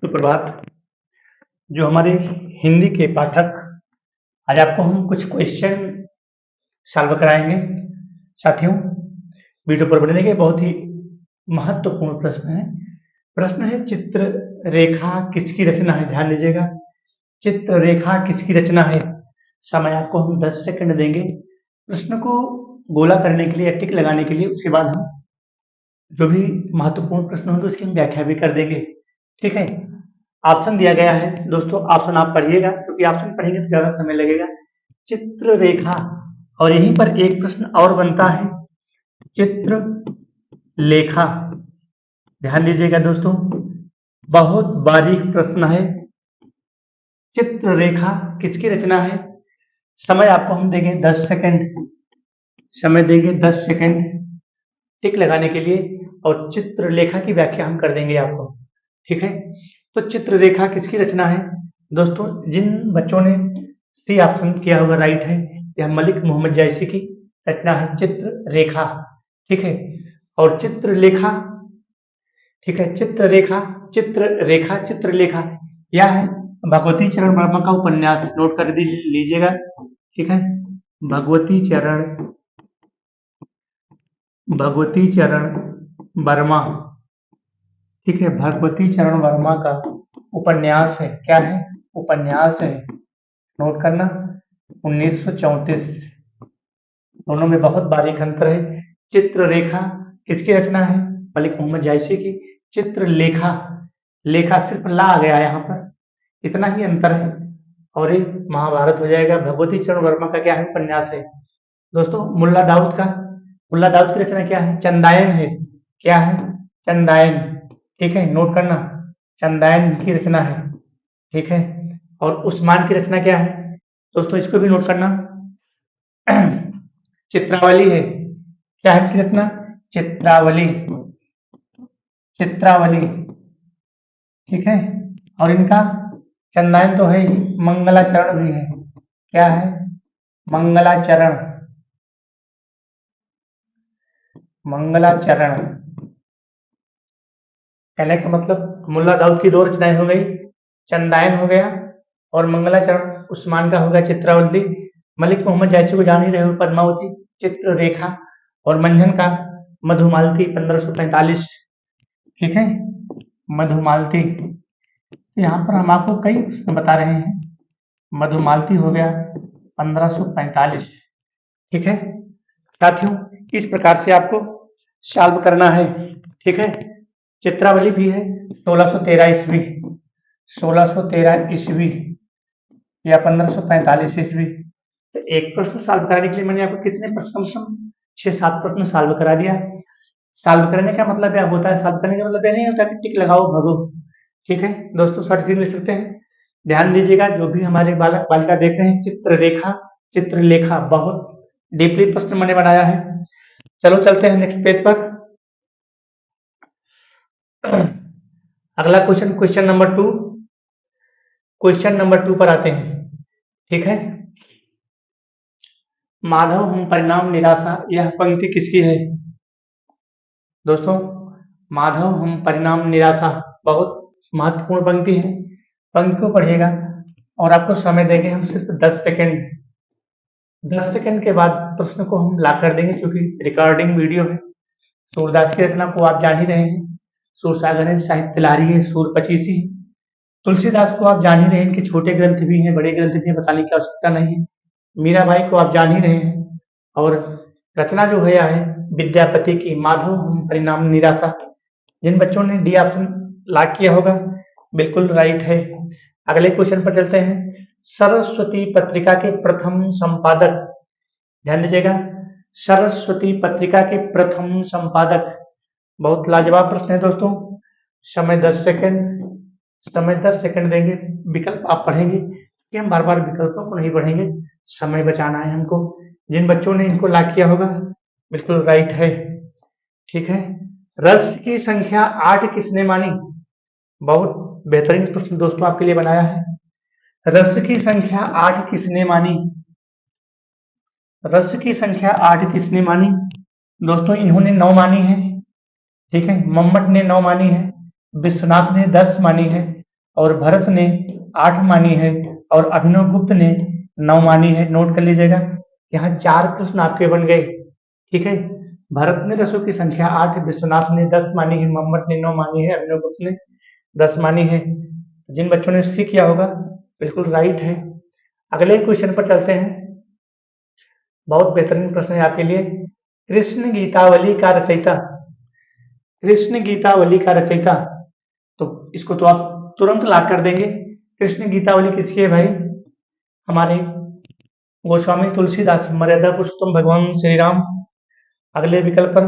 सुप्रभात। जो हमारे हिंदी के पाठक, आज आपको हम कुछ क्वेश्चन सॉल्व कराएंगे। साथियों, वीडियो पर बने रहिए। बहुत ही महत्वपूर्ण प्रश्न है। प्रश्न है, चित्र रेखा किसकी रचना है? ध्यान दीजिएगा, चित्र रेखा किसकी रचना है। समय आपको हम 10 सेकंड देंगे प्रश्न को गोला करने के लिए, टिक लगाने के लिए। उसके बाद हम जो भी महत्वपूर्ण प्रश्न होंगे उसकी हम व्याख्या भी कर देंगे। ठीक है। ऑप्शन दिया गया है दोस्तों, ऑप्शन आप पढ़िएगा, क्योंकि ऑप्शन पढ़ेंगे तो ज्यादा समय लगेगा। चित्र रेखा, और यहीं पर एक प्रश्न और बनता है, चित्र लेखा। ध्यान दीजिएगा दोस्तों, बहुत बारीक प्रश्न है। चित्र रेखा किसकी रचना है? समय आपको हम देंगे 10 सेकंड, समय देंगे 10 सेकंड टिक लगाने के लिए, और चित्रलेखा की व्याख्या हम कर देंगे आपको। ठीक है। तो चित्ररेखा किसकी रचना है दोस्तों? जिन बच्चों ने सी ऑप्शन किया होगा राइट है, यह मलिक मोहम्मद जायसी की रचना है चित्ररेखा। ठीक है। और चित्रलेखा, ठीक है, चित्ररेखा, चित्ररेखा, चित्रलेखा, यह है भगवती चरण वर्मा का उपन्यास। नोट कर लीजिएगा। ठीक है। भगवती चरण वर्मा, ठीक है, भगवती चरण वर्मा का उपन्यास है। क्या है? उपन्यास है। नोट करना, 1934। दोनों में बहुत बारीक अंतर है। चित्ररेखा किसकी रचना है? मलिक मोहम्मद जायसी की। चित्रलेखा, लेखा सिर्फ ला आ गया यहाँ पर, इतना ही अंतर है, और ये महाभारत हो जाएगा। भगवती चरण वर्मा का क्या है? उपन्यास है। दोस्तों, मुल्ला दाऊद की रचना क्या है? चंदायन है। क्या है? चंदायन। ठीक है, नोट करना, चंदायन की रचना है। ठीक है। और उस्मान की रचना क्या है दोस्तों? इसको भी नोट करना, चित्रावली है। क्या है इसकी रचना? चित्रावली, चित्रावली। ठीक है। और इनका चंदायन तो है ही, मंगलाचरण भी है। क्या है? मंगलाचरण, मंगलाचरण। कहने का मतलब, मुल्ला दाऊद की दो रचनाएं हो गई, चंदायन हो गया और मंगलाचरण। उस्मान का हो गया चित्रावली। मलिक मोहम्मद जायसी को जान ही रहे हो, पद्मावती, चित्ररेखा। और मंझन का मधुमालती 1545। ठीक है, मधुमालती। यहाँ पर हम आपको कई प्रश्न बता रहे हैं। मधुमालती हो गया 1545। ठीक है साथियों, इस प्रकार से आपको सॉल्व करना है। ठीक है। चित्रावली भी है 1613 ईस्वी, 1613 ईस्वी या 1545 ईस्वी। तो एक प्रश्न सॉल्व कराने के लिए मैंने आपको कितने प्रश्न, कम से कम 6-7 प्रश्न सॉल्व करा दिया। सॉल्व करने का मतलब क्या होता है? सॉल्व करने का मतलब यह नहीं होता कि टिक लगाओ भगो। ठीक है दोस्तों, शॉर्ट ले सकते हैं। ध्यान दीजिएगा, जो भी हमारे बालक बालिका देख रहे हैं, चित्ररेखा, चित्रलेखा, बहुत डीपली प्रश्न मैंने बनाया है। चलो चलते हैं नेक्स्ट पेज पर। अगला question, question number 2, question number 2 पर आते हैं। ठीक है। माधव हम परिणाम निराशा, यह पंक्ति किसकी है दोस्तों? माधव हम परिणाम निराशा, बहुत महत्वपूर्ण पंक्ति है। पंक्ति को पढ़िएगा, और आपको समय देंगे हम सिर्फ 10 सेकंड। 10 सेकंड के बाद प्रश्न को हम ला कर देंगे, क्योंकि रिकॉर्डिंग वीडियो है। सूरदास की रचना को आप जान ही रहे हैं, सूरसागर है, साहित्य लहरी है, सूर पचीसी है। तुलसीदास को आप जान ही रहे हैं कि छोटे ग्रंथ भी हैं, बड़े ग्रंथ भी हैं, बताने की आवश्यकता नहीं है। मीराबाई को आप जान ही रहे हैं, और रचना जो है है विद्यापति की, माधव हम परिणाम निराशा। जिन बच्चों ने डी ऑप्शन लॉक किया होगा, बिल्कुल राइट है। अगले क्वेश्चन पर चलते हैं। सरस्वती पत्रिका के प्रथम संपादक, ध्यान दीजिएगा, सरस्वती पत्रिका के प्रथम संपादक। बहुत लाजवाब प्रश्न है दोस्तों। समय 10 सेकंड, समय 10 सेकंड देंगे। विकल्प आप पढ़ेंगे, कि हम बार बार विकल्पों को नहीं पढ़ेंगे, समय बचाना है हमको। जिन बच्चों ने इनको लॉक किया होगा, बिल्कुल राइट है। ठीक है। रस की संख्या 8 किसने मानी? बहुत बेहतरीन प्रश्न दोस्तों आपके लिए बनाया है। रस की संख्या 8 किसने मानी? रस की संख्या 8 किसने मानी दोस्तों? इन्होंने 9 मानी है। ठीक है, मम्मट ने 9 मानी है, विश्वनाथ ने 10 मानी है, और भरत ने 8 मानी है और अभिनव गुप्त ने 9 मानी है। नोट कर लीजिएगा, यहाँ 4 प्रश्न आपके बन गए। ठीक है, भरत ने रसों की संख्या 8, विश्वनाथ ने 10 मानी है, मोहम्मद ने 9 मानी है, अभिनव गुप्त ने 10 मानी है। जिन बच्चों ने सी किया होगा बिल्कुल राइट है। अगले क्वेश्चन पर चलते हैं, बहुत बेहतरीन प्रश्न है आपके लिए। कृष्ण गीतावली का रचयिता, कृष्ण गीतावली का रचयिता, तो इसको तो आप तुरंत ला कर देंगे। कृष्ण गीतावली किसकी है भाई? हमारे गोस्वामी तुलसीदास, मर्यादा पुरुषोत्तम भगवान श्री राम। अगले विकल्प पर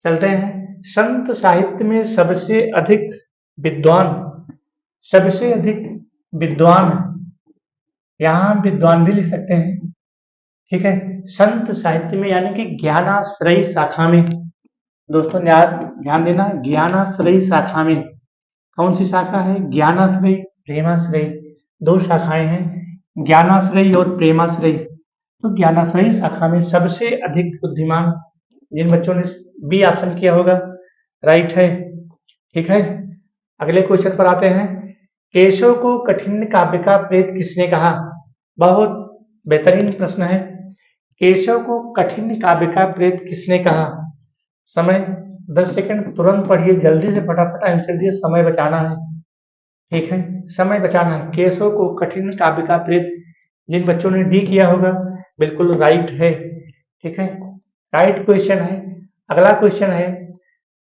चलते हैं। संत साहित्य में सबसे अधिक विद्वान, सबसे अधिक विद्वान, यहाँ विद्वान भी लिख सकते हैं। ठीक है, संत साहित्य में यानी कि ज्ञानाश्रयी शाखा में, दोस्तों ध्यान देना, ज्ञानाश्रयी शाखा में कौन सी शाखा है? ज्ञानाश्रयी, प्रेमाश्रयी, 2 शाखाएं हैं, ज्ञानाश्रयी और प्रेमाश्रयी। तो ज्ञानाश्रयी शाखा में सबसे अधिक बुद्धिमान, जिन बच्चों ने बी ऑप्शन किया होगा राइट है। ठीक है, अगले क्वेश्चन पर आते हैं। केशव को कठिन काव्य का प्रेत किसने कहा? बहुत बेहतरीन प्रश्न है। केशव को कठिन काव्य का प्रेत किसने कहा? समय 10 सेकंड, तुरंत पढ़िए, जल्दी से फटाफट आंसर दिए, समय बचाना है। ठीक है, समय बचाना है। केशव को कठिन काव्य का प्रेत, जिन बच्चों ने डी किया होगा बिल्कुल राइट है। ठीक है, राइट क्वेश्चन है। अगला क्वेश्चन है,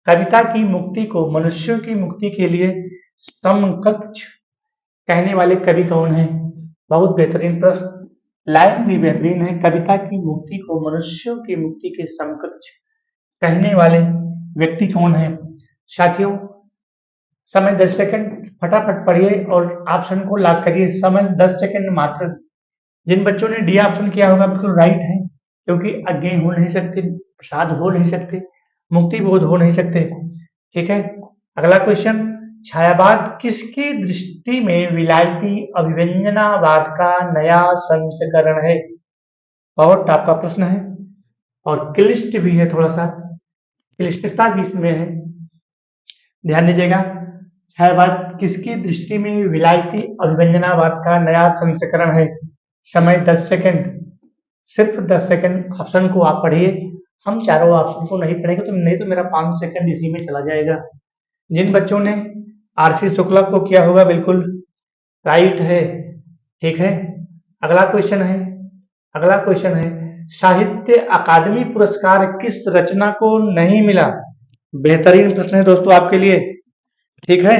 कविता की मुक्ति को मनुष्यों की मुक्ति के लिए समकक्ष कहने वाले कवि कौन है? बहुत बेहतरीन प्रश्न, लाइन भी बेहतरीन है। कविता की मुक्ति को मनुष्यों की मुक्ति के समकक्ष कहने वाले व्यक्ति कौन है? साथियों, समय 10 सेकंड, फटाफट पढ़िए और ऑप्शन को लॉक करिए। समय 10 सेकंड मात्र। जिन बच्चों ने डी ऑप्शन किया होगा बिल्कुल राइट है, क्योंकि अज्ञेय हो नहीं सकते, प्रसाद हो नहीं सकते, मुक्ति बोध हो नहीं सकते। ठीक है, अगला क्वेश्चन, छायावाद किसकी दृष्टि में विलायती अभिव्यंजनावाद का नया संस्करण है? बहुत टॉप का प्रश्न है और क्लिष्ट भी है, थोड़ा सा क्लिष्टता भी इसमें है, ध्यान दीजिएगा। छायावाद किसकी दृष्टि में विलायती अभिव्यंजनावाद का नया संस्करण है? समय 10 सेकंड, सिर्फ 10 सेकंड। ऑप्शन को आप पढ़िए, हम चारों ऑप्शन को नहीं पढ़ेंगे तो नहीं तो मेरा 5 सेकंड इसी में चला जाएगा। जिन बच्चों ने आरसी शुक्ला को किया होगा बिल्कुल राइट है। ठीक है, अगला क्वेश्चन है, अगला क्वेश्चन है, साहित्य अकादमी पुरस्कार किस रचना को नहीं मिला? बेहतरीन प्रश्न है दोस्तों आपके लिए। ठीक है,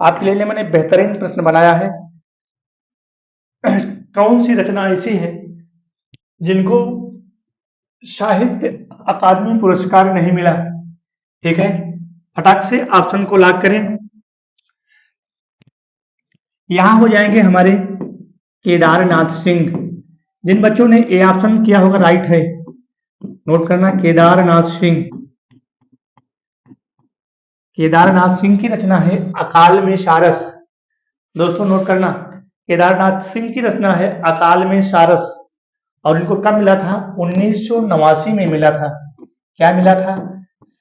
आपके लिए मैंने बेहतरीन प्रश्न बनाया है। कौन सी रचना ऐसी है जिनको साहित्य अकादमी पुरस्कार नहीं मिला? ठीक है, फटाक से ऑप्शन को लॉक करें। यहां हो जाएंगे हमारे केदारनाथ सिंह। जिन बच्चों ने ए ऑप्शन किया होगा राइट है, नोट करना, केदारनाथ सिंह। केदारनाथ सिंह की रचना है अकाल में सारस। दोस्तों नोट करना, केदारनाथ सिंह की रचना है अकाल में सारस, और इनको कब मिला था? 1989 में मिला था। क्या मिला था?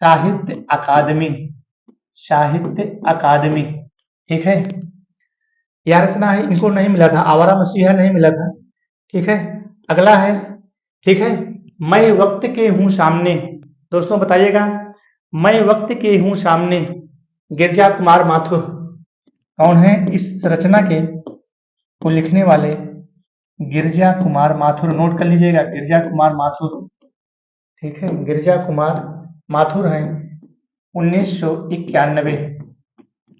साहित्य अकादमी, साहित्य अकादमी। ठीक है, यह रचना है, इनको नहीं मिला था, आवारा मसीहा नहीं मिला था। ठीक है, अगला है, ठीक है, मैं वक्त के हूं सामने। दोस्तों बताइएगा, मैं वक्त के हूं सामने, गिरजा कुमार माथुर कौन है? इस रचना के को लिखने वाले गिरजा कुमार माथुर, नोट कर लीजिएगा, गिरजा कुमार माथुर। ठीक है, गिरजा कुमार माथुर हैं 1991।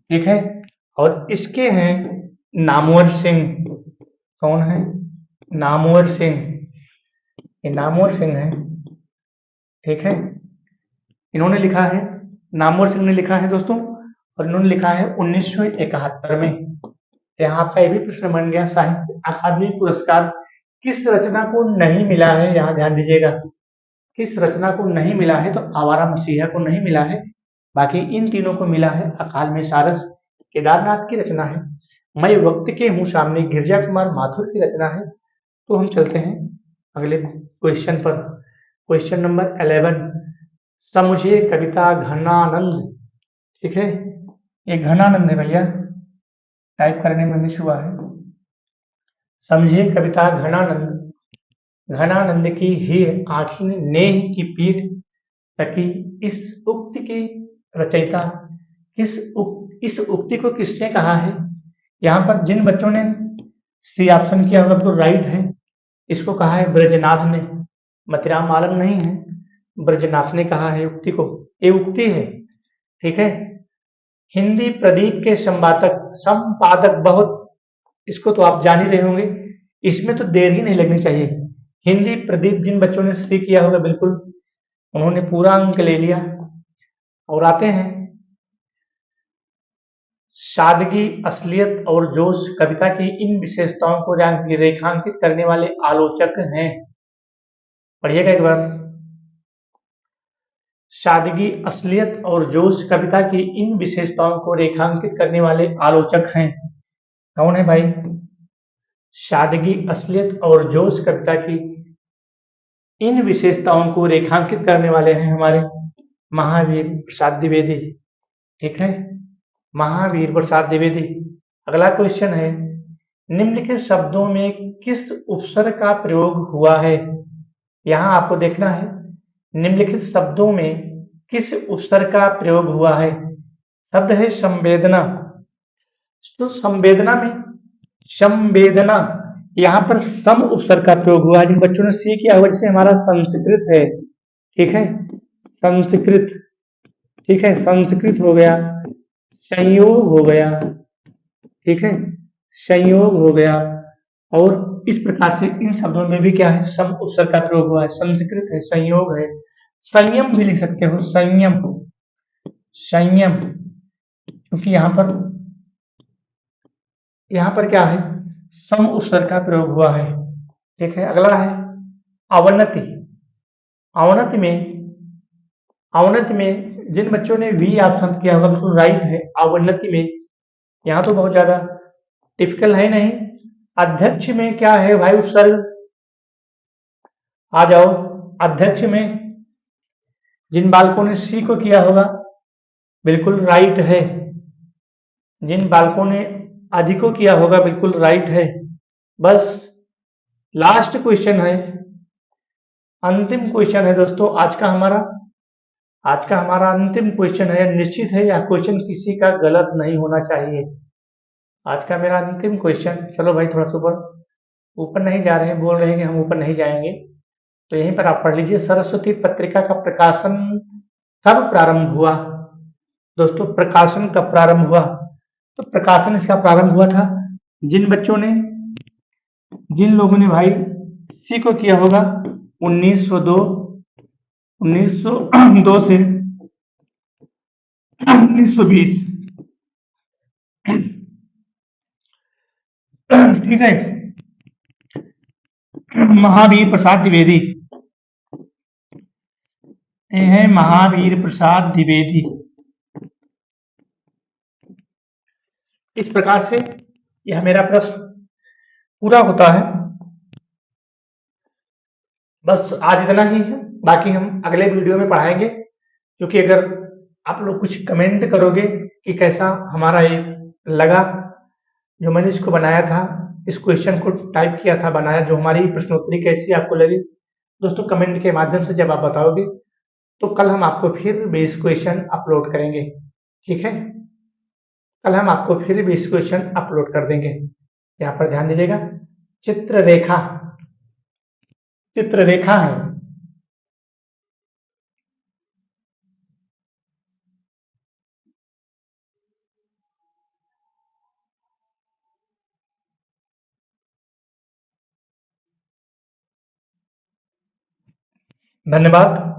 ठीक है, और इसके हैं नामवर सिंह। कौन है? नामवर सिंह, ये नामवर सिंह है। ठीक है, इन्होंने लिखा है, नामवर सिंह ने लिखा है दोस्तों, और इन्होंने लिखा है 1971 में। यहाँ आपका ये भी प्रश्न बन गया, साहित्य अकादमी पुरस्कार किस रचना को नहीं मिला है? यहाँ ध्यान दीजिएगा, किस रचना को नहीं मिला है? तो आवारा मसीहा को नहीं मिला है, बाकी इन तीनों को मिला है। अकाल में सारस केदारनाथ की रचना है, मैं वक्त के हूं सामने गिरजा कुमार माथुर की रचना है। तो हम चलते हैं अगले क्वेश्चन पर, क्वेश्चन नंबर 11, समुझे कविता घनानंद। ठीक है, ये घनानंद है भैया, टाइप करने में मिस हुआ है। समझिए कविता घनानंद की ही आखिन नेह की पीर तकी। इस उक्ति की रचयिता इस उक्ति को किसने कहा है? यहाँ पर जिन बच्चों ने सी ऑप्शन किया होगा तो राइट है। इसको कहा है ब्रजनाथ ने, मतिराम आलम नहीं है, ब्रजनाथ ने कहा है उक्ति को। ये उक्ति है, ठीक है। हिंदी प्रदीप के संपादक बहुत, इसको तो आप जान ही रहे होंगे, इसमें तो देर ही नहीं लगनी चाहिए। हिंदी प्रदीप जिन बच्चों ने सी किया होगा बिल्कुल उन्होंने पूरा अंक ले लिया। और आते हैं सादगी, असलियत और जोश कविता की इन विशेषताओं को रेखांकित करने वाले आलोचक हैं। पढ़िएगा एक बार। सादगी, असलियत और जोश कविता की इन विशेषताओं को रेखांकित करने वाले आलोचक हैं। कौन है भाई? सादगी, असलियत और जोश कविता की इन विशेषताओं को रेखांकित करने वाले हैं हमारे महावीर प्रसाद द्विवेदी, ठीक है। महावीर प्रसाद द्विवेदी। अगला क्वेश्चन है, निम्नलिखित शब्दों में किस उपसर्ग का प्रयोग हुआ है? यहां आपको देखना है निम्नलिखित शब्दों में किस उपसर्ग का प्रयोग हुआ है। शब्द है संवेदना। तो संवेदना यहाँ पर सम उपसर्ग का प्रयोग हुआ है। जिन बच्चों ने सी किया हुआ, जैसे हमारा संस्कृत है, ठीक है, संस्कृत, ठीक है, संस्कृत हो गया, संयोग हो गया, ठीक है, संयोग हो गया। और इस प्रकार से इन शब्दों में भी क्या है, सम उपसर्ग का प्रयोग हुआ है। संस्कृत है, संयोग है, संयम भी लिख सकते हो, संयम, संयम, क्योंकि यहाँ पर क्या है, सम उपसर्ग का प्रयोग हुआ है, ठीक है। अगला है अवनति। अवनति में जिन बच्चों ने वी ऑप्शन किया होगा बिल्कुल राइट है। अवनति में यहाँ तो बहुत ज्यादा टिपिकल है नहीं। अध्यक्ष में क्या है भाई उपसर्ग? आ जाओ। अध्यक्ष में जिन बालकों ने सी को किया होगा बिल्कुल राइट है। जिन बालकों ने अधिको किया होगा बिल्कुल राइट है। बस लास्ट क्वेश्चन है, अंतिम क्वेश्चन है दोस्तों आज का हमारा अंतिम क्वेश्चन है। निश्चित है यह क्वेश्चन किसी का गलत नहीं होना चाहिए। आज का मेरा अंतिम क्वेश्चन, चलो भाई थोड़ा सा ऊपर नहीं जा रहे हैं, बोल रहे हैं कि हम ऊपर नहीं जाएंगे, तो यहीं पर आप पढ़ लीजिए। सरस्वती पत्रिका का प्रकाशन कब प्रारंभ हुआ? दोस्तों प्रकाशन कब प्रारंभ हुआ? तो प्रकाशन इसका प्रारंभ हुआ था जिन लोगों ने भाई सी को किया होगा 1902 से 1920, ठीक है। महावीर प्रसाद द्विवेदी, ये है महावीर प्रसाद द्विवेदी। इस प्रकार से यह मेरा प्रश्न पूरा होता है। बस आज इतना ही है, बाकी हम अगले वीडियो में पढ़ाएंगे। क्योंकि अगर आप लोग कुछ कमेंट करोगे कि कैसा हमारा ये लगा, जो मैंने इसको बनाया था, इस क्वेश्चन को टाइप किया था, बनाया, जो हमारी प्रश्नोत्तरी कैसी आपको लगी दोस्तों, कमेंट के माध्यम से जब आप बताओगे तो कल हम आपको फिर 20 क्वेश्चन अपलोड करेंगे, ठीक है। कल हम आपको फिर 20 क्वेश्चन अपलोड कर देंगे। यहाँ पर ध्यान दीजिएगा, चित्ररेखा है। धन्यवाद।